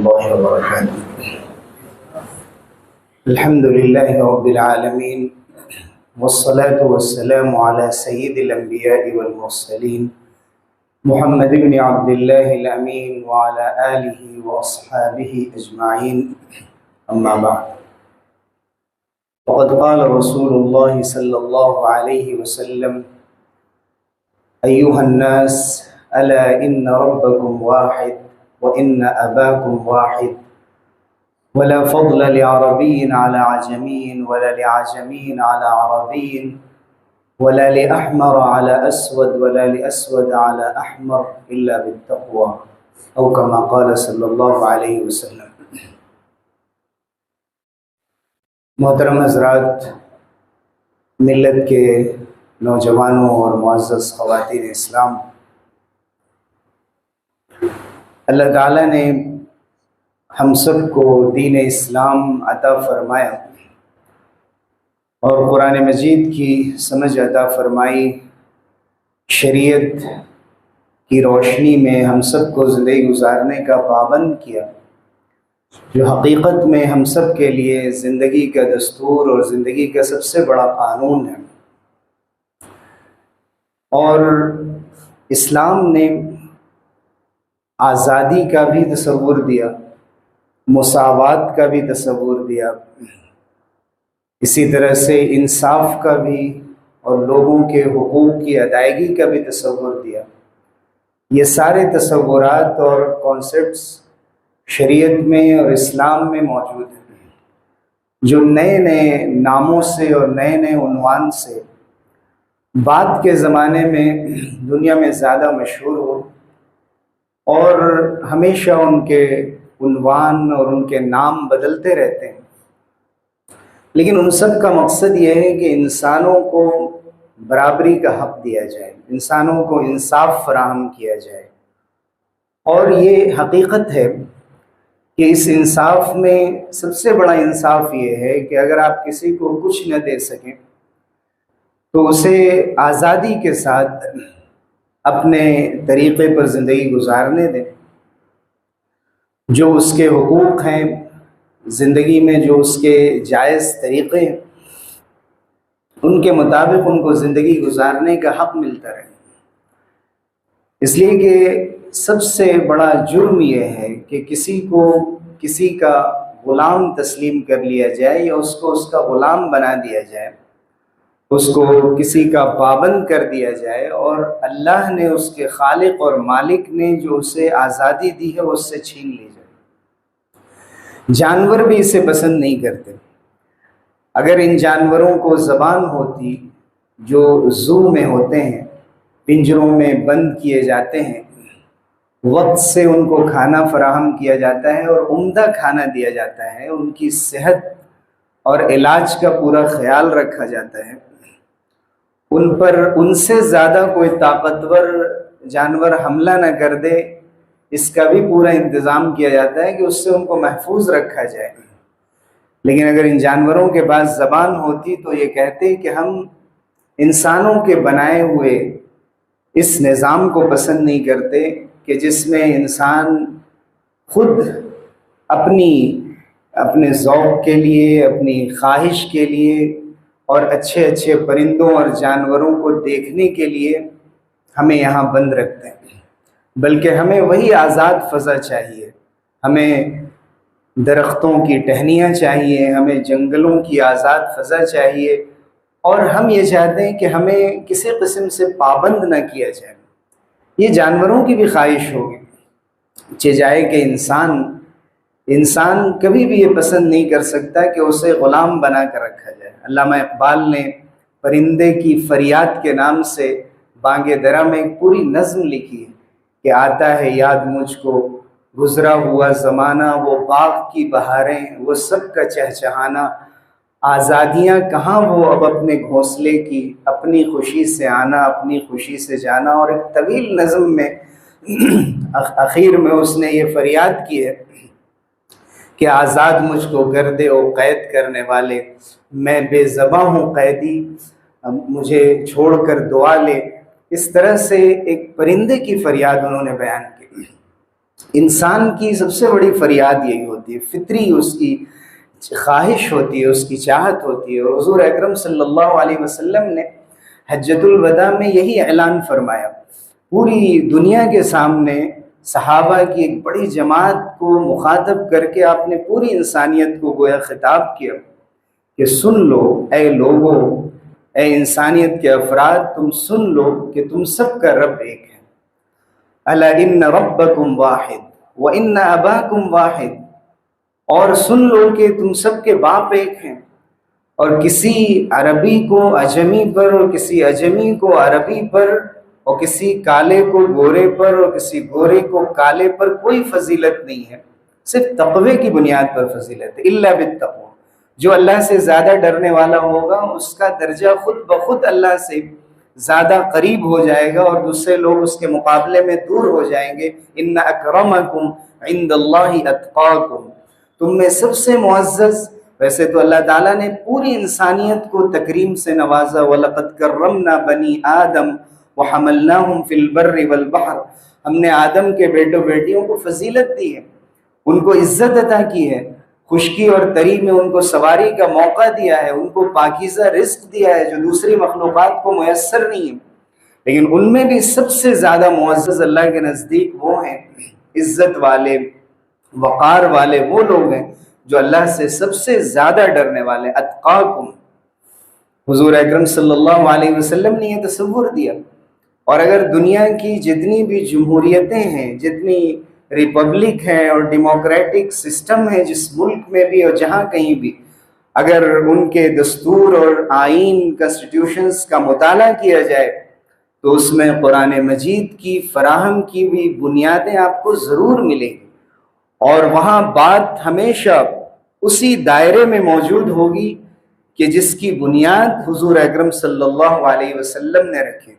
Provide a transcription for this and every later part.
الله وبركاته. الحمد لله رب العالمين، والصلاة والسلام على سيد الأنبياء والمرسلين محمد بن عبد الله الأمين وعلى آله وأصحابه أجمعين، أما بعد. وقد قال رسول الله صلى الله عليه وسلم: أيها الناس، ألا إن ربكم واحد وإن أباكم واحد، ولا فضل لعربي على عجمي ولا لعجمي على عربي ولا لأحمر على أسود ولا لأسود على أحمر إلا بالتقوى، أو كما قال صلی اللہ علیہ وسلم. محترم حضرات، ملت کے نوجوانوں اور معزز خواتین اسلام، اللہ تعالیٰ نے ہم سب کو دین اسلام عطا فرمایا اور قرآن مجید کی سمجھ عطا فرمائی. شریعت کی روشنی میں ہم سب کو زندگی گزارنے کا پابند کیا، جو حقیقت میں ہم سب کے لیے زندگی کا دستور اور زندگی کا سب سے بڑا قانون ہے. اور اسلام نے آزادی کا بھی تصور دیا، مساوات کا بھی تصور دیا، اسی طرح سے انصاف کا بھی اور لوگوں کے حقوق کی ادائیگی کا بھی تصور دیا. یہ سارے تصورات اور کانسیپٹس شریعت میں اور اسلام میں موجود ہیں، جو نئے نئے ناموں سے اور نئے نئے عنوان سے بعد کے زمانے میں دنیا میں زیادہ مشہور ہو، اور ہمیشہ ان کے عنوان اور ان کے نام بدلتے رہتے ہیں. لیکن ان سب کا مقصد یہ ہے کہ انسانوں کو برابری کا حق دیا جائے، انسانوں کو انصاف فراہم کیا جائے. اور یہ حقیقت ہے کہ اس انصاف میں سب سے بڑا انصاف یہ ہے کہ اگر آپ کسی کو کچھ نہ دے سکیں تو اسے آزادی کے ساتھ اپنے طریقے پر زندگی گزارنے دیں. جو اس کے حقوق ہیں زندگی میں، جو اس کے جائز طریقے ہیں، ان کے مطابق ان کو زندگی گزارنے کا حق ملتا رہے. اس لیے کہ سب سے بڑا جرم یہ ہے کہ کسی کو کسی کا غلام تسلیم کر لیا جائے یا اس کو اس کا غلام بنا دیا جائے، اس کو کسی کا پابند کر دیا جائے، اور اللہ نے اس کے خالق اور مالک نے جو اسے آزادی دی ہے وہ اس سے چھین لی جائے. جانور بھی اسے پسند نہیں کرتے. اگر ان جانوروں کو زبان ہوتی، جو زو میں ہوتے ہیں، پنجروں میں بند کیے جاتے ہیں، وقت سے ان کو کھانا فراہم کیا جاتا ہے اور عمدہ کھانا دیا جاتا ہے، ان کی صحت اور علاج کا پورا خیال رکھا جاتا ہے، ان پر ان سے زیادہ کوئی طاقتور جانور حملہ نہ کر دے، اس کا بھی پورا انتظام کیا جاتا ہے کہ اس سے ان کو محفوظ رکھا جائے. لیکن اگر ان جانوروں کے پاس زبان ہوتی تو یہ کہتے کہ ہم انسانوں کے بنائے ہوئے اس نظام کو پسند نہیں کرتے کہ جس میں انسان خود اپنے ذوق کے لیے، اپنی خواہش کے لیے اور اچھے اچھے پرندوں اور جانوروں کو دیکھنے کے لیے ہمیں یہاں بند رکھتے ہیں. بلکہ ہمیں وہی آزاد فضا چاہیے، ہمیں درختوں کی ٹہنیاں چاہیے، ہمیں جنگلوں کی آزاد فضا چاہیے، اور ہم یہ چاہتے ہیں کہ ہمیں کسی قسم سے پابند نہ کیا جائے. یہ جانوروں کی بھی خواہش ہوگی، چاہے کہ انسان کبھی بھی یہ پسند نہیں کر سکتا کہ اسے غلام بنا کر رکھا جائے. علامہ اقبال نے پرندے کی فریاد کے نام سے بانگ درا میں ایک پوری نظم لکھی ہے کہ آتا ہے یاد مجھ کو گزرا ہوا زمانہ، وہ باغ کی بہاریں، وہ سب کا چہچہانا، آزادیاں کہاں وہ اب اپنے گھونسلے کی، اپنی خوشی سے آنا، اپنی خوشی سے جانا. اور ایک طویل نظم میں اخیر میں اس نے یہ فریاد کی ہے کہ آزاد مجھ کو گردے و قید کرنے والے، میں بے زباں ہوں قیدی، مجھے چھوڑ کر دعا لے. اس طرح سے ایک پرندے کی فریاد انہوں نے بیان کی. انسان کی سب سے بڑی فریاد یہی ہوتی ہے، فطری اس کی خواہش ہوتی ہے، اس کی چاہت ہوتی ہے۔ اور حضور اکرم صلی اللہ علیہ وسلم نے حجۃ الوداع میں یہی اعلان فرمایا، پوری دنیا کے سامنے صحابہ کی ایک بڑی جماعت کو مخاطب کر کے آپ نے پوری انسانیت کو گویا خطاب کیا کہ سن لو اے لوگو، اے انسانیت کے افراد، تم سن لو کہ تم سب کا رب ایک ہے۔ الا ان ربکم واحد وان اباکم واحد، اور سن لو کہ تم سب کے باپ ایک ہیں، اور کسی عربی کو اجمی پر اور کسی اجمی کو عربی پر اور کسی کالے کو گورے پر اور کسی گورے کو کالے پر کوئی فضیلت نہیں ہے، صرف تقوی کی بنیاد پر فضیلت ہے۔ الا بالتقوی، جو اللہ سے زیادہ ڈرنے والا ہوگا اس کا درجہ خود بخود اللہ سے زیادہ قریب ہو جائے گا اور دوسرے لوگ اس کے مقابلے میں دور ہو جائیں گے۔ ان اکرمکم عند اللہ اتقاکم، تم میں سب سے معزز، ویسے تو اللہ تعالیٰ نے پوری انسانیت کو تکریم سے نوازا، وَلَقَدْ كَرَّمْنَا بَنِي آدَمَ وَحَمَلْنَاهُمْ فِي الْبَرِّ وَالْبَحْرِ، ہم نے آدم کے بیٹوں بیٹیوں کو فضیلت دی ہے، ان کو عزت عطا کی ہے، خشکی اور تری میں ان کو سواری کا موقع دیا ہے، ان کو پاکیزہ رزق دیا ہے جو دوسری مخلوقات کو میسر نہیں ہے۔ لیکن ان میں بھی سب سے زیادہ معزز اللہ کے نزدیک وہ ہیں، عزت والے، وقار والے وہ لوگ ہیں جو اللہ سے سب سے زیادہ ڈرنے والے، اتقاکم۔ حضور اکرم صلی اللہ علیہ وسلم نے یہ تصور دیا، اور اگر دنیا کی جتنی بھی جمہوریتیں ہیں، جتنی ریپبلک ہیں اور ڈیموکریٹک سسٹم ہے جس ملک میں بھی اور جہاں کہیں بھی، اگر ان کے دستور اور آئین کنسٹیٹیوشنز کا مطالعہ کیا جائے تو اس میں قرآن مجید کی فراہم کی ہوئی بنیادیں آپ کو ضرور ملیں گی، اور وہاں بات ہمیشہ اسی دائرے میں موجود ہوگی کہ جس کی بنیاد حضور اکرم صلی اللہ علیہ وسلم نے رکھی۔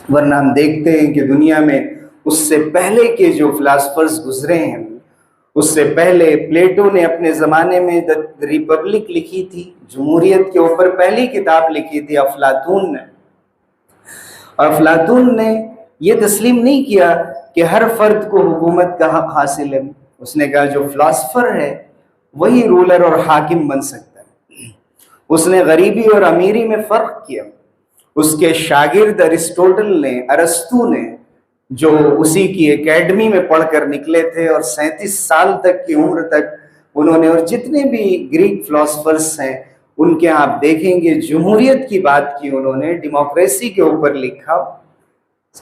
ورنہ ہم دیکھتے ہیں کہ دنیا میں اس سے پہلے کے جو فلاسفرز گزرے ہیں، اس سے پہلے پلیٹو نے اپنے زمانے میں ریپبلک لکھی تھی، جمہوریت کے اوپر پہلی کتاب لکھی تھی افلاطون نے، اور افلاطون نے یہ تسلیم نہیں کیا کہ ہر فرد کو حکومت کا حق حاصل ہے۔ اس نے کہا جو فلاسفر ہے وہی رولر اور حاکم بن سکتا ہے۔ اس نے غریبی اور امیری میں فرق کیا۔ اس کے شاگرد ارسطوٹل نے، ارسطو نے، جو اسی کی اکیڈمی میں پڑھ کر نکلے تھے اور 37 سال تک کی عمر تک انہوں نے، اور جتنے بھی گریک فلاسفرز ہیں ان کے آپ دیکھیں گے جمہوریت کی بات کی انہوں نے، ڈیموکریسی کے اوپر لکھا،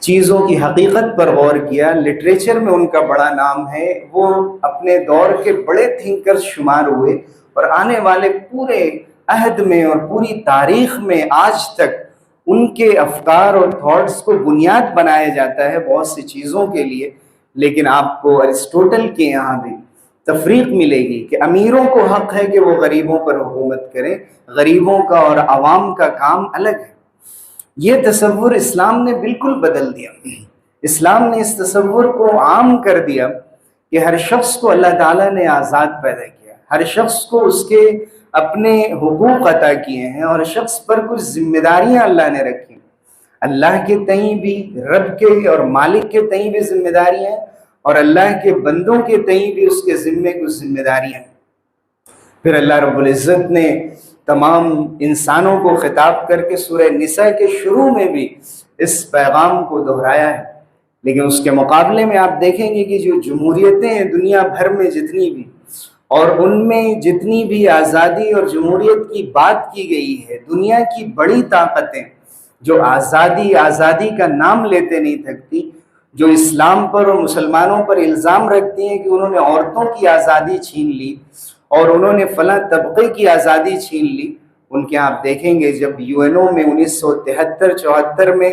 چیزوں کی حقیقت پر غور کیا، لٹریچر میں ان کا بڑا نام ہے، وہ اپنے دور کے بڑے تھنکر شمار ہوئے، اور آنے والے پورے عہد میں اور پوری تاریخ میں آج تک ان کے افکار اور تھاٹس کو بنیاد بنایا جاتا ہے بہت سی چیزوں کے لیے۔ لیکن آپ کو ارسطوٹل کے یہاں بھی تفریق ملے گی کہ امیروں کو حق ہے کہ وہ غریبوں پر حکومت کریں، غریبوں کا اور عوام کا کام الگ ہے۔ یہ تصور اسلام نے بالکل بدل دیا۔ اسلام نے اس تصور کو عام کر دیا کہ ہر شخص کو اللہ تعالیٰ نے آزاد پیدا کیا، ہر شخص کو اس کے اپنے حقوق عطا کیے ہیں، اور شخص پر کچھ ذمہ داریاں اللہ نے رکھی، اللہ کے تئیں بھی، رب کے اور مالک کے تئیں بھی ذمہ داریاں، اور اللہ کے بندوں کے تئیں بھی اس کے ذمے کچھ ذمہ داریاں۔ پھر اللہ رب العزت نے تمام انسانوں کو خطاب کر کے سورہ نساء کے شروع میں بھی اس پیغام کو دہرایا ہے۔ لیکن اس کے مقابلے میں آپ دیکھیں گے کہ جو جمہوریتیں ہیں دنیا بھر میں جتنی بھی، اور ان میں جتنی بھی آزادی اور جمہوریت کی بات کی گئی ہے، دنیا کی بڑی طاقتیں جو آزادی کا نام لیتے نہیں تھکتی، جو اسلام پر اور مسلمانوں پر الزام رکھتی ہیں کہ انہوں نے عورتوں کی آزادی چھین لی اور انہوں نے فلاں طبقے کی آزادی چھین لی، ان کے آپ دیکھیں گے جب UN میں 1973-74 میں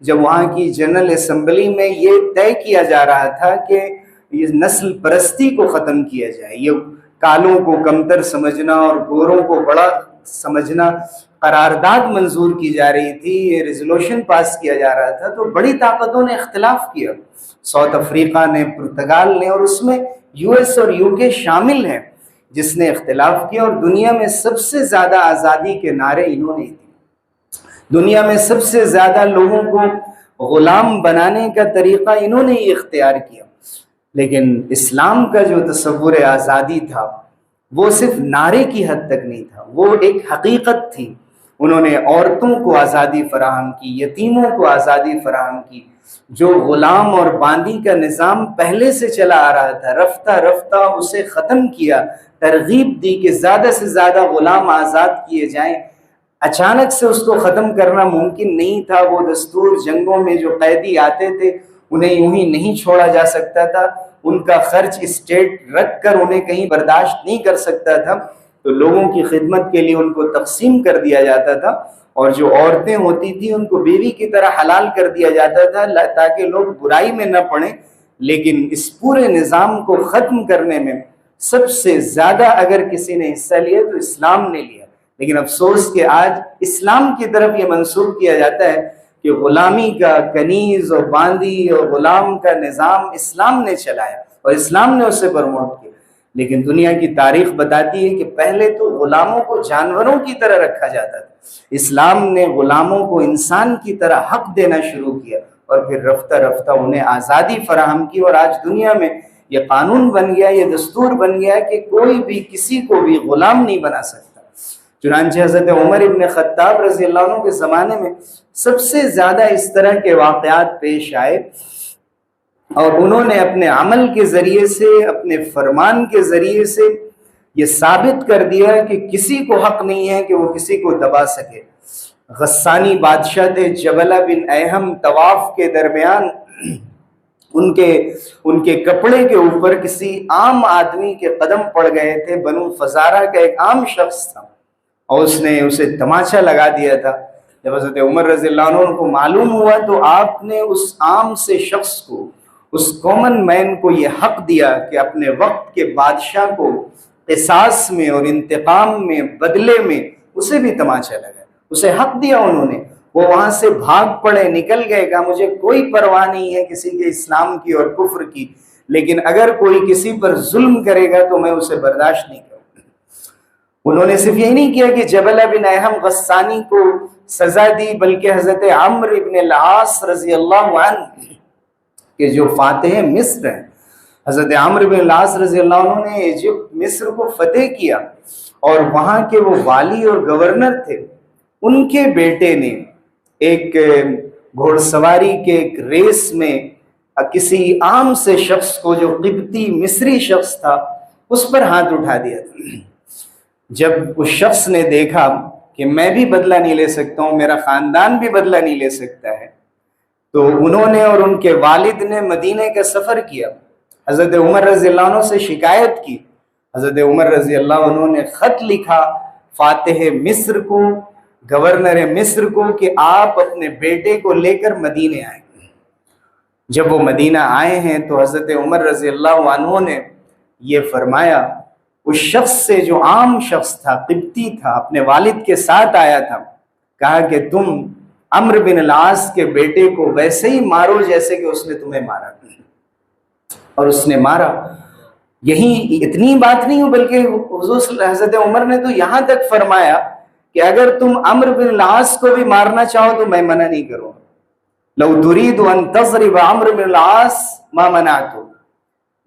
جب وہاں کی جنرل اسمبلی میں یہ طے کیا جا رہا تھا کہ یہ نسل پرستی کو ختم کیا جائے، یہ کالوں کو کمتر سمجھنا اور گوروں کو بڑا سمجھنا، قرارداد منظور کی جا رہی تھی، یہ ریزولوشن پاس کیا جا رہا تھا، تو بڑی طاقتوں نے اختلاف کیا، ساؤتھ افریقہ نے، پرتگال نے، اور اس میں US اور UK شامل ہیں جس نے اختلاف کیا، اور دنیا میں سب سے زیادہ آزادی کے نعرے انہوں نے دیے، دنیا میں سب سے زیادہ لوگوں کو غلام بنانے کا طریقہ انہوں نے ہی اختیار کیا۔ لیکن اسلام کا جو تصور آزادی تھا وہ صرف نعرے کی حد تک نہیں تھا، وہ ایک حقیقت تھی۔ انہوں نے عورتوں کو آزادی فراہم کی، یتیموں کو آزادی فراہم کی۔ جو غلام اور باندی کا نظام پہلے سے چلا آ رہا تھا، رفتہ رفتہ اسے ختم کیا، ترغیب دی کہ زیادہ سے زیادہ غلام آزاد کیے جائیں۔ اچانک سے اس کو ختم کرنا ممکن نہیں تھا۔ وہ دستور، جنگوں میں جو قیدی آتے تھے انہیں یوں ہی نہیں چھوڑا جا سکتا تھا، ان کا خرچ اسٹیٹ رکھ کر انہیں کہیں برداشت نہیں کر سکتا تھا، تو لوگوں کی خدمت کے لیے ان کو تقسیم کر دیا جاتا تھا، اور جو عورتیں ہوتی تھیں ان کو بیوی کی طرح حلال کر دیا جاتا تھا تاکہ لوگ برائی میں نہ پڑیں۔ لیکن اس پورے نظام کو ختم کرنے میں سب سے زیادہ اگر کسی نے حصہ لیا تو اسلام نے لیا۔ لیکن افسوس کہ آج اسلام کی طرف یہ منسوب کیا جاتا ہے کہ غلامی کا، کنیز اور باندی اور غلام کا نظام اسلام نے چلایا اور اسلام نے اسے پروموٹ کیا۔ لیکن دنیا کی تاریخ بتاتی ہے کہ پہلے تو غلاموں کو جانوروں کی طرح رکھا جاتا تھا، اسلام نے غلاموں کو انسان کی طرح حق دینا شروع کیا، اور پھر رفتہ رفتہ انہیں آزادی فراہم کی، اور آج دنیا میں یہ قانون بن گیا، یہ دستور بن گیا کہ کوئی بھی کسی کو بھی غلام نہیں بنا سکتا۔ چنانچہ حضرت عمر ابن خطاب رضی اللہ عنہ کے زمانے میں سب سے زیادہ اس طرح کے واقعات پیش آئے، اور انہوں نے اپنے عمل کے ذریعے سے، اپنے فرمان کے ذریعے سے یہ ثابت کر دیا کہ کسی کو حق نہیں ہے کہ وہ کسی کو دبا سکے۔ غسانی بادشاہ تھے جبلہ بن ایہم، طواف کے درمیان ان کے کپڑے کے اوپر کسی عام آدمی کے قدم پڑ گئے تھے، بنو فزارہ کا ایک عام شخص تھا، اور اس نے اسے تماچا لگا دیا تھا۔ جب حضرت عمر رضی اللہ عنہ کو معلوم ہوا تو آپ نے اس عام سے شخص کو، اس کامن مین کو یہ حق دیا کہ اپنے وقت کے بادشاہ کو قصاص میں اور انتقام میں، بدلے میں اسے بھی تماچا لگا، اسے حق دیا انہوں نے۔ وہ وہاں سے بھاگ پڑے، نکل گئے، کہا مجھے کوئی پرواہ نہیں ہے کسی کے اسلام کی اور کفر کی، لیکن اگر کوئی کسی پر ظلم کرے گا تو میں اسے برداشت نہیں کروں گا۔ انہوں نے صرف یہی نہیں کیا کہ جبلہ بن ایہم غسانی کو سزا دی، بلکہ حضرت عمرو بن العاص رضی اللہ عنہ کہ جو فاتح مصر ہیں، حضرت عمرو بن العاص رضی اللہ عنہ نے ایجپٹ، مصر کو فتح کیا، اور وہاں کے وہ والی اور گورنر تھے، ان کے بیٹے نے ایک گھوڑ سواری کے ایک ریس میں کسی عام سے شخص کو، جو قبطی مصری شخص تھا، اس پر ہاتھ اٹھا دیا تھا۔ جب اس شخص نے دیکھا کہ میں بھی بدلہ نہیں لے سکتا ہوں، میرا خاندان بھی بدلہ نہیں لے سکتا ہے، تو انہوں نے اور ان کے والد نے مدینے کا سفر کیا، حضرت عمر رضی اللہ عنہ سے شکایت کی۔ حضرت عمر رضی اللہ عنہ نے خط لکھا فاتح مصر کو، گورنر مصر کو، کہ آپ اپنے بیٹے کو لے کر مدینے آئیں۔ جب وہ مدینہ آئے ہیں تو حضرت عمر رضی اللہ عنہ نے یہ فرمایا اس شخص سے، جو عام شخص تھا، قبطی تھا، اپنے والد کے ساتھ آیا تھا، کہا کہ تم عمرو بن العاص کے بیٹے کو ویسے ہی مارو جیسے کہ اس نے تمہیں مارا، اور اس نے مارا۔ یہی اتنی بات نہیں ہو، بلکہ حضور حضرت عمر نے تو یہاں تک فرمایا کہ اگر تم عمرو بن العاص کو بھی مارنا چاہو تو میں منع نہیں کروں، لو تريد ان تضرب عمرو بن العاص ما منعته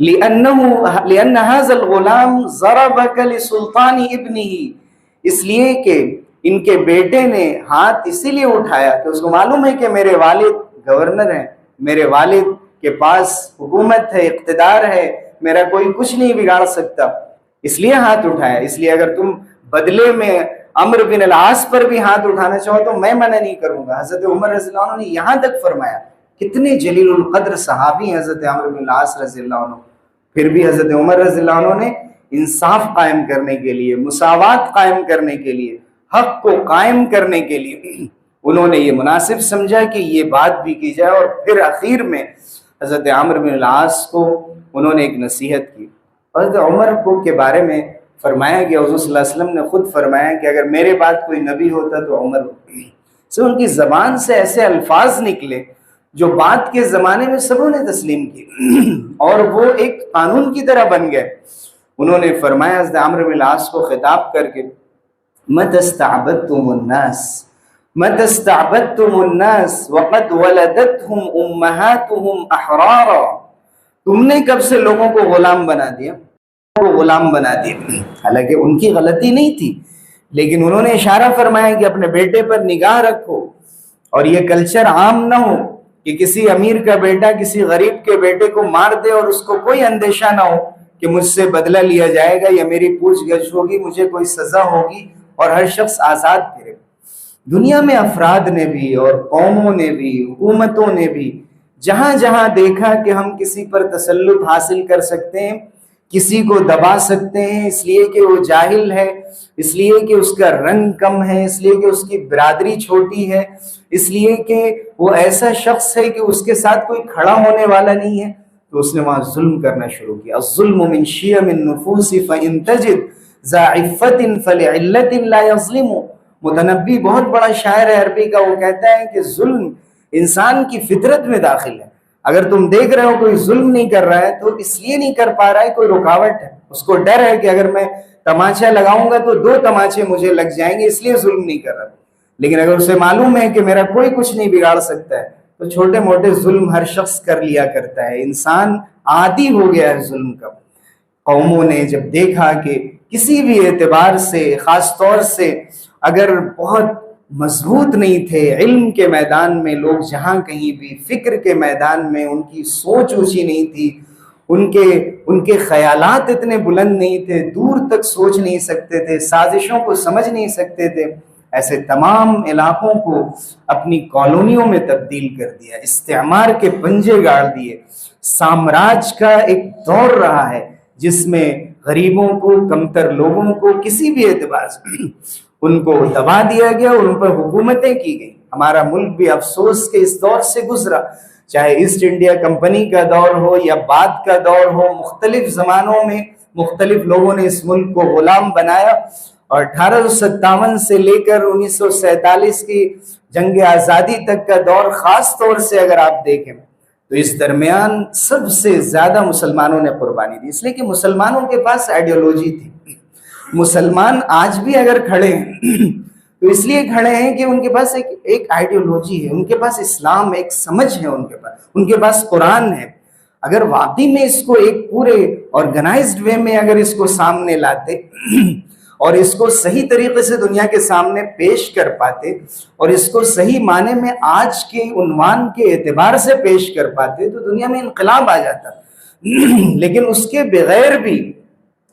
لأن هذا الغلام ضربك لسلطان ابنه، اس لیے کہ ان کے بیٹے نے ہاتھ اسی لیے اٹھایا کہ اس کو معلوم ہے کہ میرے والد گورنر ہیں، میرے والد کے پاس حکومت ہے، اقتدار ہے، میرا کوئی کچھ نہیں بگاڑ سکتا، اس لیے ہاتھ اٹھایا۔ اس لیے اگر تم بدلے میں عمرو بن العاص پر بھی ہاتھ اٹھانا چاہو تو میں منع نہیں کروں گا۔ حضرت عمر رضی اللہ عنہ نے یہاں تک فرمایا۔ کتنے جلیل القدر صحابی ہیں حضرت عمرو بن العاص رضی اللہ عنہ، پھر بھی حضرت عمر رضی اللہ عنہ نے انصاف قائم کرنے کے لیے، مساوات قائم کرنے کے لیے، حق کو قائم کرنے کے لیے انہوں نے یہ مناسب سمجھا کہ یہ بات بھی کی جائے، اور پھر اخیر میں حضرت عمرو بن العاص کو انہوں نے ایک نصیحت کی۔ حضرت عمر کو کے بارے میں فرمایا گیا، حضور صلی اللہ علیہ وسلم نے خود فرمایا کہ اگر میرے بعد کوئی نبی ہوتا تو عمر ہوتا۔ سو ان کی زبان سے ایسے الفاظ نکلے جو بات کے زمانے میں سبوں نے تسلیم کی، اور وہ ایک قانون کی طرح بن گئے۔ انہوں نے فرمایا حضرت عمرو بن العاص کو خطاب کر کے، مَتَ اسْتَعْبَدْتُمُ النَّاسَ مَتَ اسْتَعْبَدْتُمُ النَّاسَ وَقَدْ وَلَدَتْهُمْ أُمَّهَاتُهُمْ أَحْرَارًا تم نے کب سے لوگوں کو غلام بنا دیا، غلام بنا دیا۔ حالانکہ ان کی غلطی نہیں تھی، لیکن انہوں نے اشارہ فرمایا کہ اپنے بیٹے پر نگاہ رکھو، اور یہ کلچر عام نہ ہو کہ کسی امیر کا بیٹا کسی غریب کے بیٹے کو مار دے اور اس کو کوئی اندیشہ نہ ہو کہ مجھ سے بدلہ لیا جائے گا یا میری پوچھ گچھ ہوگی، مجھے کوئی سزا ہوگی، اور ہر شخص آزاد پھرے۔ دنیا میں افراد نے بھی اور قوموں نے بھی، حکومتوں نے بھی جہاں جہاں دیکھا کہ ہم کسی پر تسلط حاصل کر سکتے ہیں، کسی کو دبا سکتے ہیں، اس لیے کہ وہ جاہل ہے، اس لیے کہ اس کا رنگ کم ہے، اس لیے کہ اس کی برادری چھوٹی ہے، اس لیے کہ وہ ایسا شخص ہے کہ اس کے ساتھ کوئی کھڑا ہونے والا نہیں ہے، تو اس نے وہاں ظلم کرنا شروع کیا۔ الظلم من شیم النفوس فإن تجد ذا عفت فلعلت لا يظلم۔ متنبی بہت بڑا شاعر ہے عربی کا، وہ کہتا ہے کہ ظلم انسان کی فطرت میں داخل ہے۔ اگر تم دیکھ رہے ہو کوئی ظلم نہیں کر رہا ہے تو اس لیے نہیں کر پا رہا ہے، کوئی رکاوٹ ہے، اس کو ڈر ہے کہ اگر میں تماچا لگاؤں گا تو 2 تماچے مجھے لگ جائیں گے، اس لیے ظلم نہیں کر رہا۔ لیکن اگر اسے معلوم ہے کہ میرا کوئی کچھ نہیں بگاڑ سکتا ہے تو چھوٹے موٹے ظلم ہر شخص کر لیا کرتا ہے۔ انسان عادی ہو گیا ہے ظلم کا۔ قوموں نے جب دیکھا کہ کسی بھی اعتبار سے، خاص طور سے اگر بہت مضبوط نہیں تھے علم کے میدان میں، لوگ جہاں کہیں بھی فکر کے میدان میں ان کی سوچ اونچی نہیں تھی، ان کے خیالات اتنے بلند نہیں تھے، دور تک سوچ نہیں سکتے تھے، سازشوں کو سمجھ نہیں سکتے تھے، ایسے تمام علاقوں کو اپنی کالونیوں میں تبدیل کر دیا، استعمار کے پنجے گاڑ دیے۔ سامراج کا ایک دور رہا ہے جس میں غریبوں کو، کمتر لوگوں کو کسی بھی اعتبار سے ان کو دبا دیا گیا اور ان پر حکومتیں کی گئی۔ ہمارا ملک بھی افسوس کے اس دور سے گزرا، چاہے ایسٹ انڈیا کمپنی کا دور ہو یا بعد کا دور ہو، مختلف زمانوں میں مختلف لوگوں نے اس ملک کو غلام بنایا، اور 1857 سے لے کر 1947 کی جنگ آزادی تک کا دور خاص طور سے اگر آپ دیکھیں تو اس درمیان سب سے زیادہ مسلمانوں نے قربانی دی، اس لیے کہ مسلمانوں کے پاس آئیڈیالوجی تھی۔ مسلمان آج بھی اگر کھڑے ہیں تو اس لیے کھڑے ہیں کہ ان کے پاس ایک آئیڈیالوجی ہے، ان کے پاس اسلام، ایک سمجھ ہے، ان کے پاس قرآن ہے۔ اگر واقعی میں اس کو ایک پورے آرگنائزڈ وے میں اگر اس کو سامنے لاتے اور اس کو صحیح طریقے سے دنیا کے سامنے پیش کر پاتے اور اس کو صحیح معنی میں آج کے عنوان کے اعتبار سے پیش کر پاتے تو دنیا میں انقلاب آ جاتا۔ لیکن اس کے بغیر بھی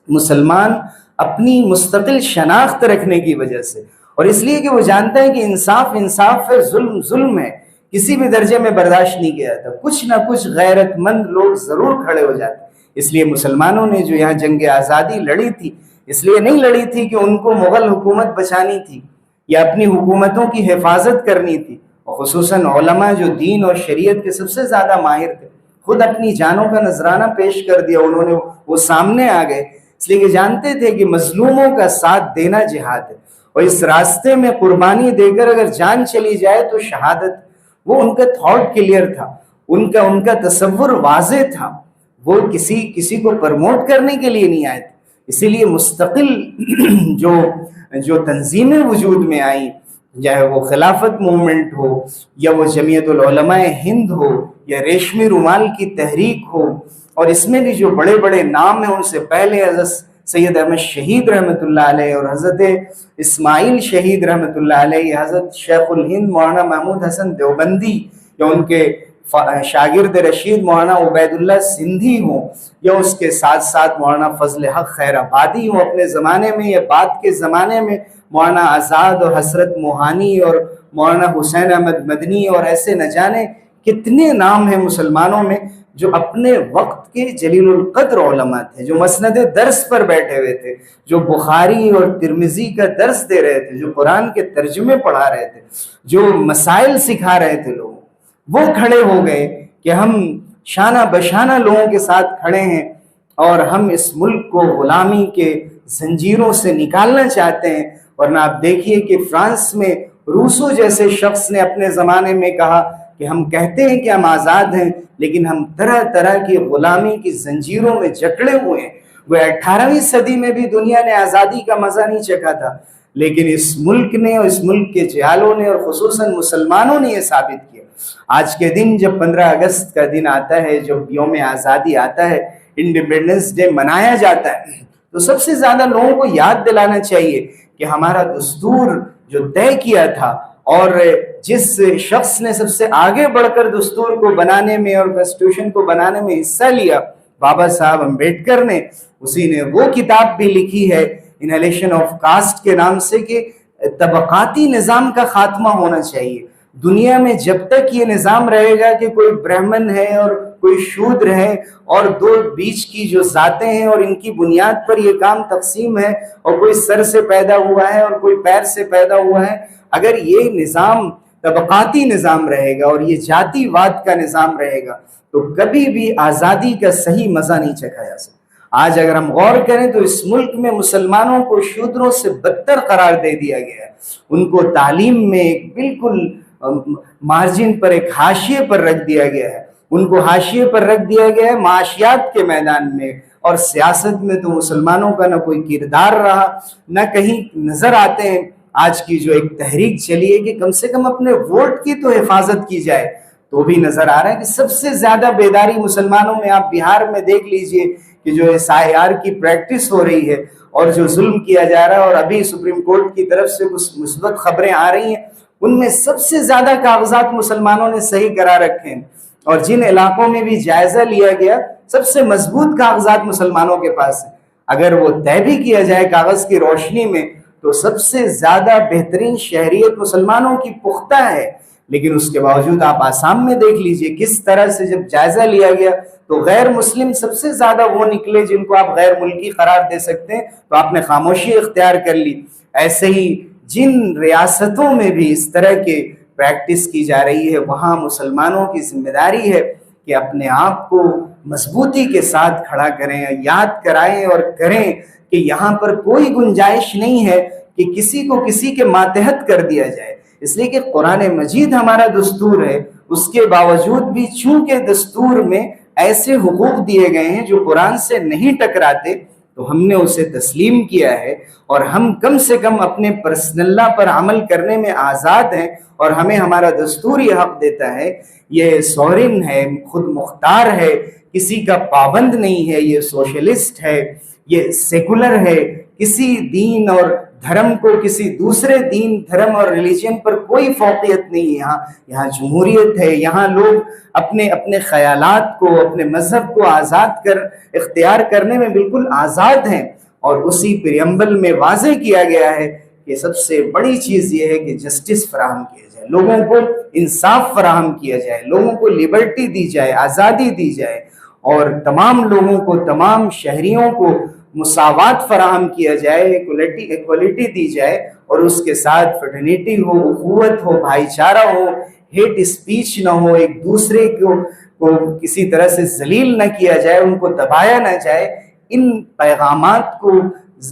مسلمان اپنی مستقل شناخت رکھنے کی وجہ سے، اور اس لیے کہ وہ جانتا ہے کہ انصاف ہے، ظلم ہے، کسی بھی درجے میں برداشت نہیں کیا جاتا، کچھ نہ کچھ غیرت مند لوگ ضرور کھڑے ہو جاتے۔ اس لیے مسلمانوں نے جو یہاں جنگ آزادی لڑی تھی، اس لیے نہیں لڑی تھی کہ ان کو مغل حکومت بچانی تھی یا اپنی حکومتوں کی حفاظت کرنی تھی، اور خصوصاً علماء جو دین اور شریعت کے سب سے زیادہ ماہر تھے، خود اپنی جانوں کا نذرانہ پیش کر دیا، انہوں نے وہ سامنے آ گئے، اس لیے کہ جانتے تھے کہ مظلوموں کا ساتھ دینا جہاد ہے، اور اس راستے میں قربانی دے کر اگر جان چلی جائے تو شہادت۔ وہ ان کا تھاٹ کلیئر تھا، ان کا تصور واضح تھا، وہ کسی کو پرموٹ کرنے کے لیے نہیں آئے تھے۔ اسی لیے مستقل جو تنظیمیں وجود میں آئیں، چاہے وہ خلافت موومنٹ ہو یا وہ جمعیت العلماء ہند ہو یا ریشمی رومال کی تحریک ہو، اور اس میں بھی جو بڑے بڑے نام ہیں، ان سے پہلے حضرت سید احمد شہید رحمۃ اللہ علیہ اور حضرت اسماعیل شہید رحمۃ اللہ علیہ، حضرت شیخ الہند مولانا محمود حسن دیوبندی یا ان کے شاگرد رشید مولانا عبید اللہ سندھی ہوں، یا اس کے ساتھ ساتھ مولانا فضل حق خیر آبادی ہوں اپنے زمانے میں یا بعد کے زمانے میں، مولانا آزاد اور حسرت موہانی اور مولانا حسین احمد مدنی، اور ایسے نہ جانے کتنے نام ہیں مسلمانوں میں جو اپنے وقت کے جلیل القدر علماء تھے، جو مسند درس پر بیٹھے ہوئے تھے، جو بخاری اور ترمذی کا درس دے رہے تھے، جو قرآن کے ترجمے پڑھا رہے تھے، جو مسائل سکھا رہے تھے لوگوں، وہ کھڑے ہو گئے کہ ہم شانہ بشانہ لوگوں کے ساتھ کھڑے ہیں اور ہم اس ملک کو غلامی کے زنجیروں سے نکالنا چاہتے ہیں۔ ورنہ آپ دیکھیے کہ فرانس میں روسو جیسے شخص نے اپنے زمانے میں کہا کہ ہم کہتے ہیں کہ ہم آزاد ہیں لیکن ہم طرح طرح کی غلامی کی زنجیروں میں جکڑے ہوئے ہیں۔ وہ 18ویں صدی میں بھی دنیا نے آزادی کا مزہ نہیں چکھا تھا، لیکن اس ملک نے اور اس ملک کے جہالوں نے اور خصوصاً مسلمانوں نے یہ ثابت کیا۔ آج کے دن جب 15 اگست کا دن آتا ہے، جب یوم آزادی آتا ہے، انڈیپینڈنس ڈے منایا جاتا ہے، تو سب سے زیادہ لوگوں کو یاد دلانا چاہیے کہ ہمارا دستور جو طے کیا تھا اور جس شخص نے سب سے آگے بڑھ کر دستور کو بنانے میں اور کانسٹیٹیوشن کو بنانے میں حصہ لیا، بابا صاحب امبیڈکر نے، اسی نے وہ کتاب بھی لکھی ہے انہیلیشن آف کاسٹ کے نام سے کہ طبقاتی نظام کا خاتمہ ہونا چاہیے۔ دنیا میں جب تک یہ نظام رہے گا کہ کوئی برہمن ہے اور کوئی شودر ہے اور دو بیچ کی جو ذاتیں ہیں اور ان کی بنیاد پر یہ کام تقسیم ہے، اور کوئی سر سے پیدا ہوا ہے اور کوئی پیر سے پیدا ہوا ہے، اگر یہ نظام طبقاتی نظام رہے گا اور یہ جاتی واد کا نظام رہے گا تو کبھی بھی آزادی کا صحیح مزہ نہیں چکھا جا سکتا۔ آج اگر ہم غور کریں تو اس ملک میں مسلمانوں کو شودروں سے بدتر قرار دے دیا گیا ہے، ان کو تعلیم میں ایک بالکل مارجن پر، ایک حاشیے پر رکھ دیا گیا ہے، ان کو حاشیے پر رکھ دیا گیا ہے معاشیات کے میدان میں، اور سیاست میں تو مسلمانوں کا نہ کوئی کردار رہا، نہ کہیں نظر آتے ہیں۔ آج کی جو ایک تحریک چلی ہے کہ کم سے کم اپنے ووٹ کی تو حفاظت کی جائے، تو بھی نظر آ رہا ہے کہ سب سے زیادہ بیداری مسلمانوں میں، آپ بہار میں دیکھ لیجئے کہ جو SIR کی پریکٹس ہو رہی ہے اور جو ظلم کیا جا رہا ہے، اور ابھی سپریم کورٹ کی طرف سے کچھ مثبت خبریں آ رہی ہیں، ان میں سب سے زیادہ کاغذات مسلمانوں نے صحیح کرا رکھے ہیں، اور جن علاقوں میں بھی جائزہ لیا گیا سب سے مضبوط کاغذات مسلمانوں کے پاس ہیں۔ اگر وہ طے بھی کیا جائے کاغذ کی روشنی میں تو سب سے زیادہ بہترین شہریت مسلمانوں کی پختہ ہے، لیکن اس کے باوجود آپ آسام میں دیکھ لیجئے کس طرح سے جب جائزہ لیا گیا تو غیر مسلم سب سے زیادہ وہ نکلے جن کو آپ غیر ملکی قرار دے سکتے ہیں، تو آپ نے خاموشی اختیار کر لی۔ ایسے ہی جن ریاستوں میں بھی اس طرح کے پریکٹس کی جا رہی ہے، وہاں مسلمانوں کی ذمہ داری ہے کہ اپنے آپ کو مضبوطی کے ساتھ کھڑا کریں، یاد کرائیں اور کریں کہ یہاں پر کوئی گنجائش نہیں ہے کہ کسی کو کسی کے ماتحت کر دیا جائے، اس لیے کہ قرآن مجید ہمارا دستور ہے۔ اس کے باوجود بھی چونکہ دستور میں ایسے حقوق دیے گئے ہیں جو قرآن سے نہیں ٹکراتے، تو ہم نے اسے تسلیم کیا ہے، اور ہم کم سے کم اپنے پرسنل لا پر عمل کرنے میں آزاد ہیں، اور ہمیں ہمارا دستور یہ حق دیتا ہے، یہ سورن ہے، خود مختار ہے، کسی کا پابند نہیں ہے، یہ سوشلسٹ ہے، یہ سیکولر ہے، کسی دین اور دھرم کو کسی دوسرے دین، دھرم اور ریلیجن پر کوئی فوقیت نہیں ہے۔ یہاں جمہوریت ہے، یہاں لوگ اپنے خیالات کو، اپنے مذہب کو آزاد کر اختیار کرنے میں بالکل آزاد ہیں، اور اسی پریمبل میں واضح کیا گیا ہے کہ سب سے بڑی چیز یہ ہے کہ جسٹس فراہم کیا جائے، لوگوں کو انصاف فراہم کیا جائے، لوگوں کو لبرٹی دی جائے، آزادی دی جائے، اور تمام لوگوں کو، تمام شہریوں کو مساوات فراہم کیا جائے، ایکولیٹی دی جائے، اور اس کے ساتھ فرٹرنیٹی ہو، اخوت ہو، بھائی چارہ ہو، ہیٹ اسپیچ نہ ہو، ایک دوسرے کو کسی طرح سے ذلیل نہ کیا جائے، ان کو دبایا نہ جائے۔ ان پیغامات کو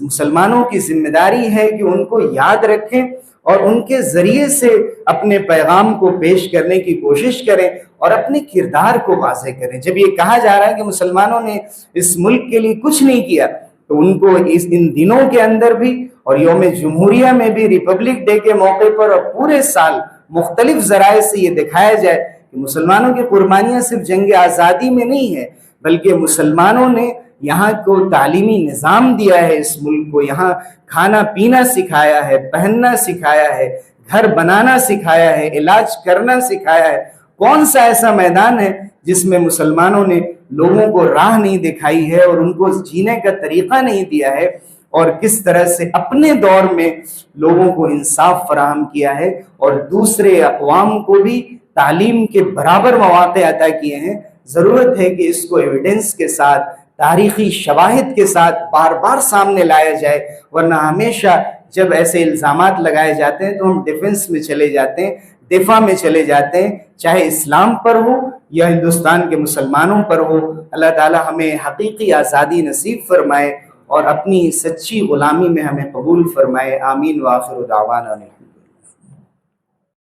مسلمانوں کی ذمہ داری ہے کہ ان کو یاد رکھیں اور ان کے ذریعے سے اپنے پیغام کو پیش کرنے کی کوشش کریں اور اپنے کردار کو واضح کریں۔ جب یہ کہا جا رہا ہے کہ مسلمانوں نے اس ملک کے لیے کچھ نہیں کیا، تو ان کو ان دنوں کے اندر بھی اور یوم جمہوریہ میں بھی، ریپبلک ڈے کے موقع پر اور پورے سال مختلف ذرائع سے یہ دکھایا جائے کہ مسلمانوں کی قربانیاں صرف جنگ آزادی میں نہیں ہے، بلکہ مسلمانوں نے یہاں کو تعلیمی نظام دیا ہے، اس ملک کو یہاں کھانا پینا سکھایا ہے، پہننا سکھایا ہے، گھر بنانا سکھایا ہے، علاج کرنا سکھایا ہے۔ کون سا ایسا میدان ہے جس میں مسلمانوں نے لوگوں کو راہ نہیں دکھائی ہے اور ان کو جینے کا طریقہ نہیں دیا ہے، اور کس طرح سے اپنے دور میں لوگوں کو انصاف فراہم کیا ہے اور دوسرے اقوام کو بھی تعلیم کے برابر مواقع عطا کیے ہیں۔ ضرورت ہے کہ اس کو ایویڈنس کے ساتھ، تاریخی شواہد کے ساتھ بار بار سامنے لایا جائے، ورنہ ہمیشہ جب ایسے الزامات لگائے جاتے ہیں تو ہم ڈیفنس میں چلے جاتے ہیں، دفاع میں چلے جاتے ہیں، چاہے اسلام پر ہو یا ہندوستان کے مسلمانوں پر ہو۔ اللہ تعالی ہمیں حقیقی آزادی نصیب فرمائے اور اپنی سچی غلامی میں ہمیں قبول فرمائے۔ آمین وآخر دعوانا۔